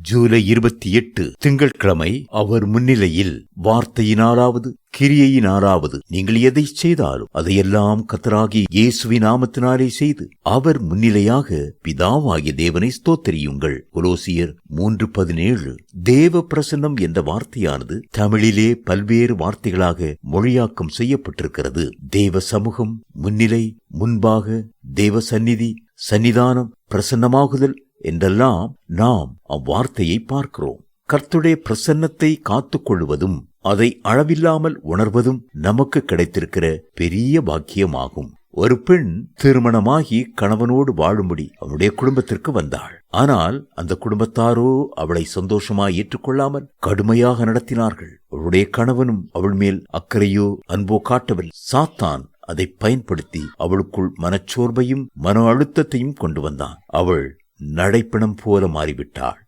ஜூலை 28 திங்கட்கிழமை. அவர் முன்னிலையில் வார்த்தையினாலாவது கிரியையினாலாவது நீங்கள் எதை செய்தாலும் அதையெல்லாம் கர்த்தராகிய இயேசுவின் நாமத்தினாலே செய்து அவர் முன்னிலையாக பிதாவாகிய தேவனை ஸ்தோத்திரியுங்கள். கொலோசியர் 3:17. தேவ பிரசன்னம் என்ற வார்த்தையானது தமிழிலே பல்வேறு வார்த்தைகளாக மொழியாக்கம் செய்யப்பட்டிருக்கிறது. தேவ சமூகம், முன்னிலை, முன்பாக, தேவ சந்நிதி, சன்னிதானம், பிரசன்னமாகுதல் என்றெல்லாம் நாம் அவ்வார்த்தையை பார்க்கிறோம். கர்த்தருடைய பிரசன்னத்தை காத்துக் கொள்வதும் அதை அளவில்லாமல் உணர்வதும் நமக்கு கிடைத்திருக்கிற பெரிய பாக்கியமாகும். ஒரு பெண் திருமணமாகி கணவனோடு வாழும்படி அவனுடைய குடும்பத்திற்கு வந்தாள். ஆனால் அந்த குடும்பத்தாரோ அவளை சந்தோஷமாய் ஏற்றுக்கொள்ளாமல் கடுமையாக நடத்தினார்கள். அவளுடைய கணவனும் அவள் மேல் அக்கறையோ அன்போ காட்டவில்லை. சாத்தான் அதை பயன்படுத்தி அவளுக்குள் மனச்சோர்வையும் மன அழுத்தத்தையும் கொண்டு வந்தான். அவள் நடைப்பிணம் போல மாறிவிட்டாள்.